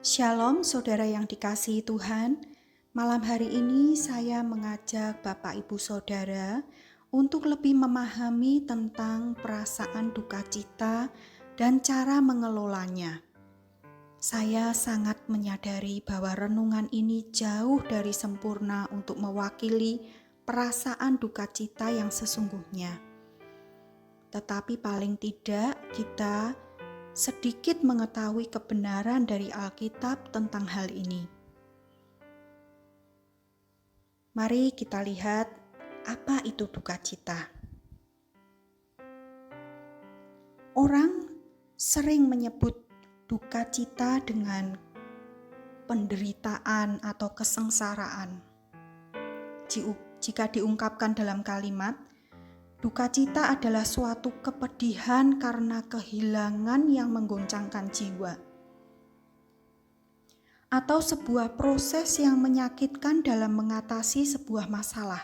Shalom saudara yang dikasihi Tuhan. Malam hari ini saya mengajak Bapak Ibu Saudara untuk lebih memahami tentang perasaan duka cita dan cara mengelolanya. Saya sangat menyadari bahwa renungan ini jauh dari sempurna untuk mewakili perasaan duka cita yang sesungguhnya. Tetapi paling tidak kita sedikit mengetahui kebenaran dari Alkitab tentang hal ini. Mari kita lihat apa itu duka cita. Orang sering menyebut duka cita dengan penderitaan atau kesengsaraan. Jika diungkapkan dalam kalimat, duka cita adalah suatu kepedihan karena kehilangan yang menggoncangkan jiwa, atau sebuah proses yang menyakitkan dalam mengatasi sebuah masalah.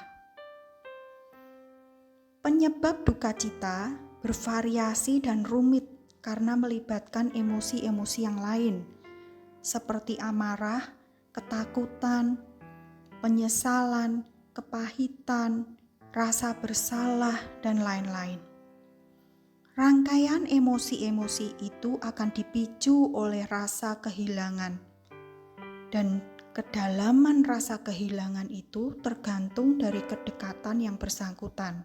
Penyebab duka cita bervariasi dan rumit karena melibatkan emosi-emosi yang lain, seperti amarah, ketakutan, penyesalan, kepahitan, rasa bersalah, dan lain-lain. Rangkaian emosi-emosi itu akan dipicu oleh rasa kehilangan, dan kedalaman rasa kehilangan itu tergantung dari kedekatan yang bersangkutan.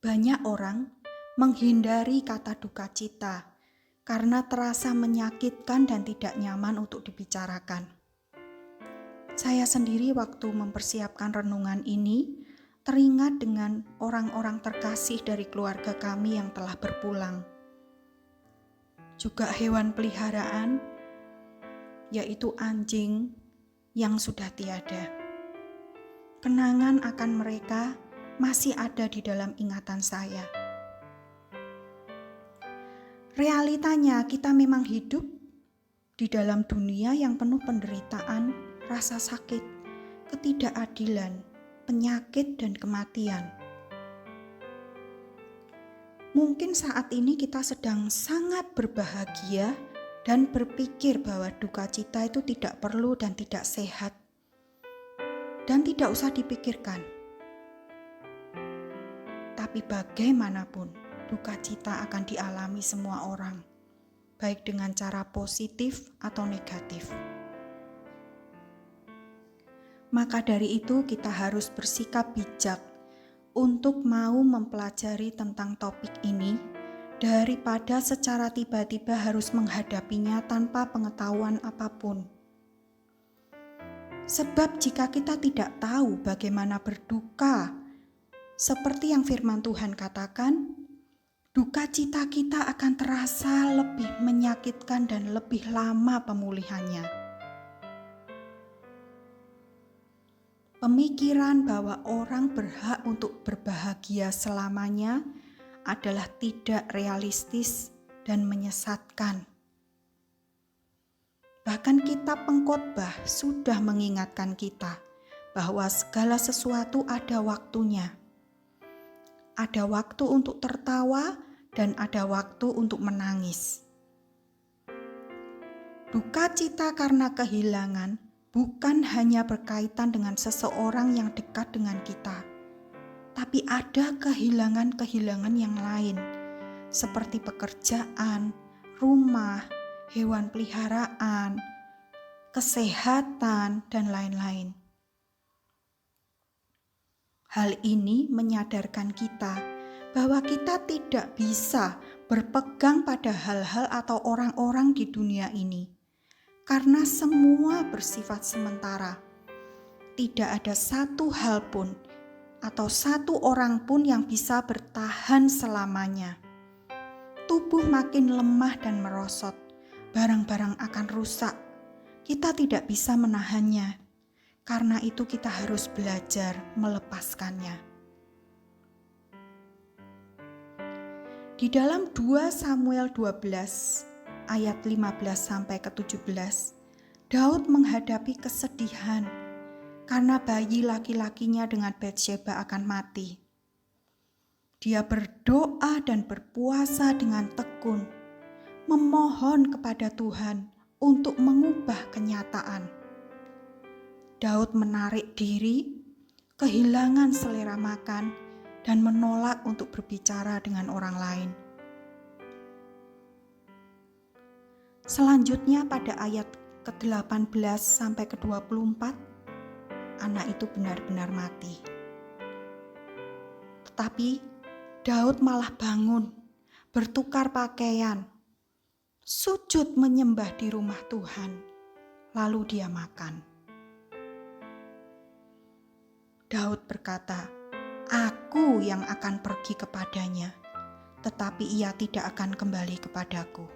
Banyak orang menghindari kata duka cita karena terasa menyakitkan dan tidak nyaman untuk dibicarakan. Saya sendiri waktu mempersiapkan renungan ini teringat dengan orang-orang terkasih dari keluarga kami yang telah berpulang. Juga hewan peliharaan, yaitu anjing yang sudah tiada. Kenangan akan mereka masih ada di dalam ingatan saya. Realitanya kita memang hidup di dalam dunia yang penuh penderitaan, rasa sakit, ketidakadilan, penyakit, dan kematian. Mungkin saat ini kita sedang sangat berbahagia dan berpikir bahwa duka cita itu tidak perlu dan tidak sehat, dan tidak usah dipikirkan. Tapi bagaimanapun, duka cita akan dialami semua orang, baik dengan cara positif atau negatif. Maka dari itu kita harus bersikap bijak untuk mau mempelajari tentang topik ini daripada secara tiba-tiba harus menghadapinya tanpa pengetahuan apapun. Sebab jika kita tidak tahu bagaimana berduka, seperti yang firman Tuhan katakan, duka cita kita akan terasa lebih menyakitkan dan lebih lama pemulihannya. Pemikiran bahwa orang berhak untuk berbahagia selamanya adalah tidak realistis dan menyesatkan. Bahkan kitab Pengkhotbah sudah mengingatkan kita bahwa segala sesuatu ada waktunya. Ada waktu untuk tertawa dan ada waktu untuk menangis. Duka cita karena kehilangan bukan hanya berkaitan dengan seseorang yang dekat dengan kita, tapi ada kehilangan-kehilangan yang lain, seperti pekerjaan, rumah, hewan peliharaan, kesehatan, dan lain-lain. Hal ini menyadarkan kita bahwa kita tidak bisa berpegang pada hal-hal atau orang-orang di dunia ini, karena semua bersifat sementara. Tidak ada satu hal pun atau satu orang pun yang bisa bertahan selamanya. Tubuh makin lemah dan merosot, barang-barang akan rusak. Kita tidak bisa menahannya, karena itu kita harus belajar melepaskannya. Di dalam 2 Samuel 12 ayat 15-17, Daud menghadapi kesedihan karena bayi laki-lakinya dengan Batsheba akan mati. Dia berdoa dan berpuasa dengan tekun, memohon kepada Tuhan untuk mengubah kenyataan. Daud menarik diri, kehilangan selera makan, dan menolak untuk berbicara dengan orang lain. Selanjutnya pada ayat ke-18 sampai ke-24, anak itu benar-benar mati. Tetapi Daud malah bangun, bertukar pakaian, sujud menyembah di rumah Tuhan, lalu dia makan. Daud berkata, "Aku yang akan pergi kepadanya, tetapi ia tidak akan kembali kepadaku."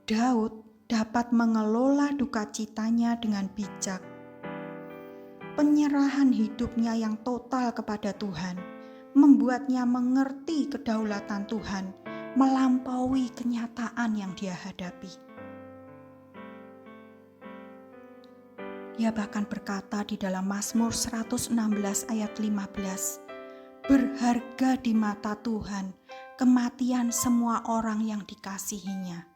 Daud dapat mengelola duka citanya dengan bijak. Penyerahan hidupnya yang total kepada Tuhan membuatnya mengerti kedaulatan Tuhan melampaui kenyataan yang dia hadapi. Dia bahkan berkata di dalam Mazmur 116 ayat 15, "Berharga di mata Tuhan kematian semua orang yang dikasihinya."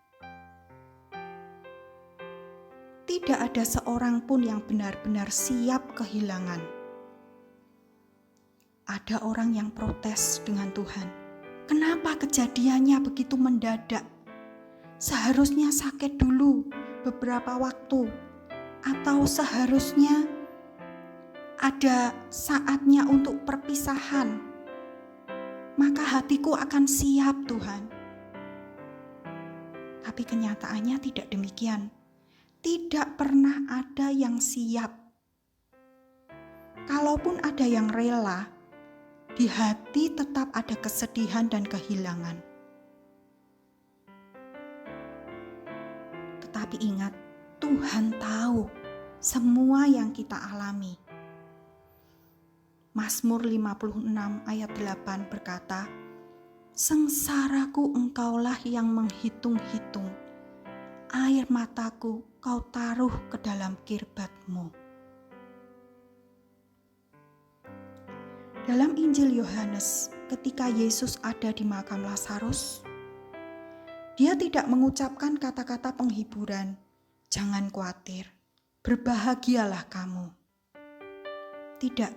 Tidak ada seorang pun yang benar-benar siap kehilangan. Ada orang yang protes dengan Tuhan. Kenapa kejadiannya begitu mendadak? Seharusnya sakit dulu beberapa waktu, atau seharusnya ada saatnya untuk perpisahan. Maka hatiku akan siap, Tuhan. Tapi kenyataannya tidak demikian. Tidak pernah ada yang siap. Kalaupun ada yang rela, di hati tetap ada kesedihan dan kehilangan. Tetapi ingat, Tuhan tahu semua yang kita alami. Mazmur 56 ayat 8 berkata, "Sengsaraku engkaulah yang menghitung-hitung, air mataku kau taruh ke dalam kirbatmu." Dalam Injil Yohanes, ketika Yesus ada di makam Lazarus, dia tidak mengucapkan kata-kata penghiburan, "Jangan khawatir, berbahagialah kamu." Tidak.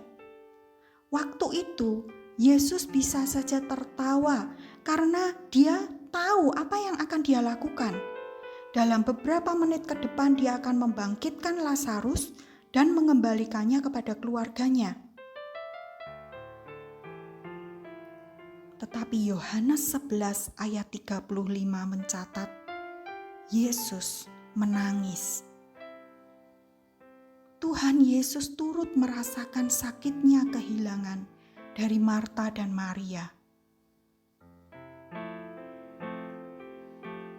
Waktu itu, Yesus bisa saja tertawa karena dia tahu apa yang akan dia lakukan. Dalam beberapa menit ke depan dia akan membangkitkan Lazarus dan mengembalikannya kepada keluarganya. Tetapi Yohanes 11 ayat 35 mencatat, Yesus menangis. Tuhan Yesus turut merasakan sakitnya kehilangan dari Marta dan Maria.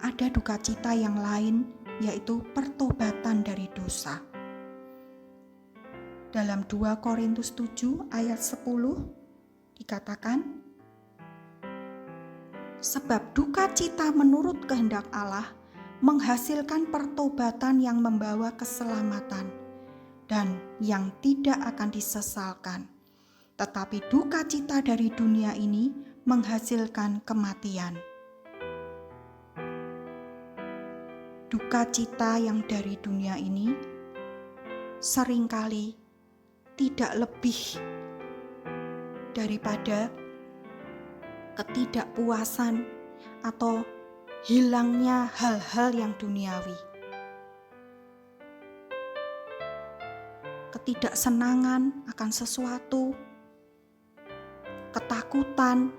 Ada duka cita yang lain, yaitu pertobatan dari dosa. Dalam 2 Korintus 7 ayat 10 dikatakan, "Sebab duka cita menurut kehendak Allah menghasilkan pertobatan yang membawa keselamatan dan yang tidak akan disesalkan. Tetapi duka cita dari dunia ini menghasilkan kematian." Duka cita yang dari dunia ini seringkali tidak lebih daripada ketidakpuasan atau hilangnya hal-hal yang duniawi. Ketidaksenangan akan sesuatu, ketakutan,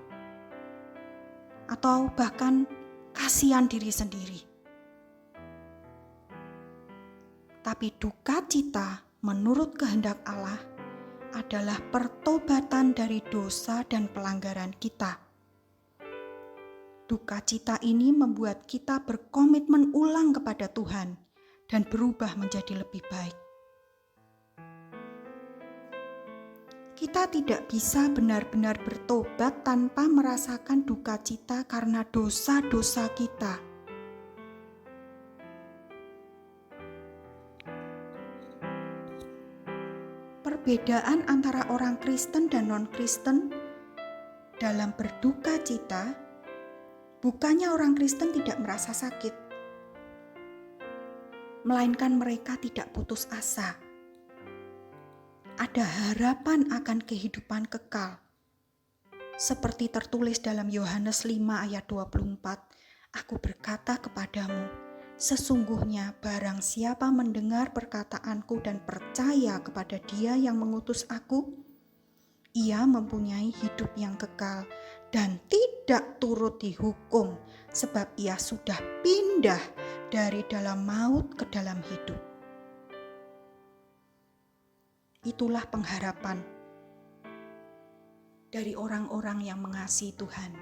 atau bahkan kasihan diri sendiri. Tapi duka cita menurut kehendak Allah adalah pertobatan dari dosa dan pelanggaran kita. Duka cita ini membuat kita berkomitmen ulang kepada Tuhan dan berubah menjadi lebih baik. Kita tidak bisa benar-benar bertobat tanpa merasakan duka cita karena dosa-dosa kita. Perbedaan antara orang Kristen dan non-Kristen dalam berduka cita Bukannya orang Kristen tidak merasa sakit, melainkan mereka tidak putus asa. Ada harapan akan kehidupan kekal. Seperti tertulis dalam Yohanes 5 ayat 24, aku berkata kepadamu, sesungguhnya barang siapa mendengar perkataanku dan percaya kepada Dia yang mengutus aku, ia mempunyai hidup yang kekal dan tidak turut dihukum, sebab ia sudah pindah dari dalam maut ke dalam hidup. Itulah pengharapan dari orang-orang yang mengasihi Tuhan.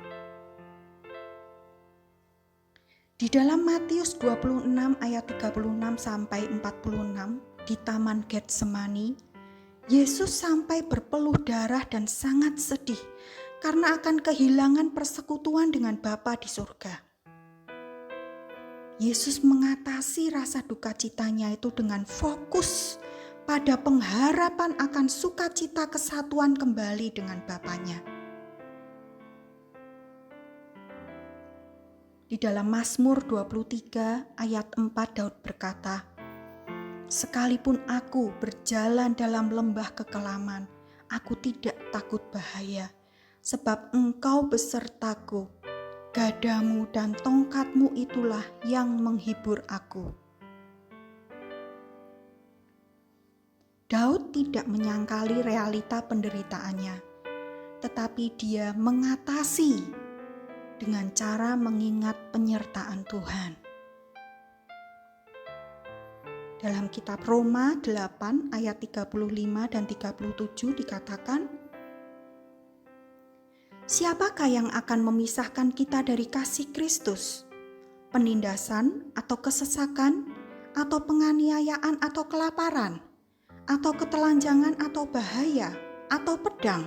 Di dalam Matius 26 ayat 36 sampai 46 di Taman Getsemani, Yesus sampai berpeluh darah dan sangat sedih karena akan kehilangan persekutuan dengan Bapa di surga. Yesus mengatasi rasa duka citanya itu dengan fokus pada pengharapan akan sukacita kesatuan kembali dengan Bapanya. Di dalam Mazmur 23 ayat 4 Daud berkata, sekalipun aku berjalan dalam lembah kekelaman, aku tidak takut bahaya, sebab Engkau besertaku, gadamu dan tongkatmu itulah yang menghibur aku. Daud tidak menyangkali realita penderitaannya, tetapi dia mengatasi dengan cara mengingat penyertaan Tuhan. Dalam kitab Roma 8 ayat 35 dan 37 dikatakan, siapakah yang akan memisahkan kita dari kasih Kristus? Penindasan atau kesesakan atau penganiayaan atau kelaparan? Atau ketelanjangan atau bahaya, atau pedang.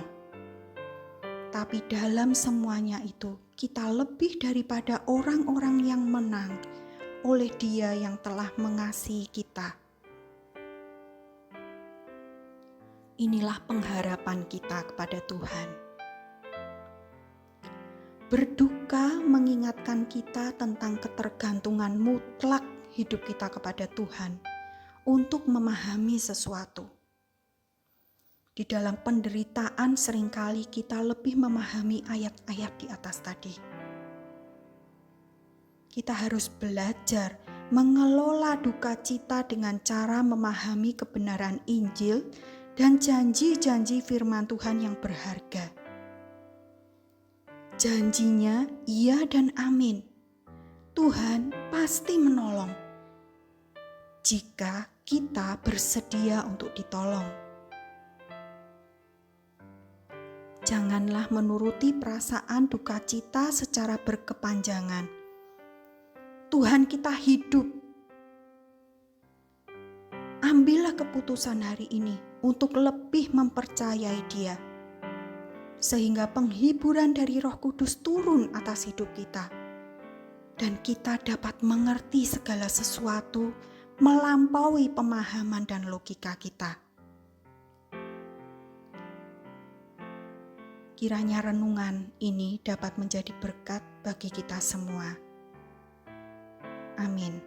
Tapi dalam semuanya itu, kita lebih daripada orang-orang yang menang oleh Dia yang telah mengasihi kita. Inilah pengharapan kita kepada Tuhan. Berduka mengingatkan kita tentang ketergantungan mutlak hidup kita kepada Tuhan untuk memahami sesuatu. Di dalam penderitaan seringkali kita lebih memahami ayat-ayat di atas tadi. Kita harus belajar mengelola duka cita dengan cara memahami kebenaran Injil dan janji-janji firman Tuhan yang berharga. Janjinya iya dan amin. Tuhan pasti menolong jika kita bersedia untuk ditolong. Janganlah menuruti perasaan duka cita secara berkepanjangan. Tuhan kita hidup. Ambillah keputusan hari ini untuk lebih mempercayai Dia, sehingga penghiburan dari Roh Kudus turun atas hidup kita, dan kita dapat mengerti segala sesuatu melampaui pemahaman dan logika kita. Kiranya renungan ini dapat menjadi berkat bagi kita semua. Amin.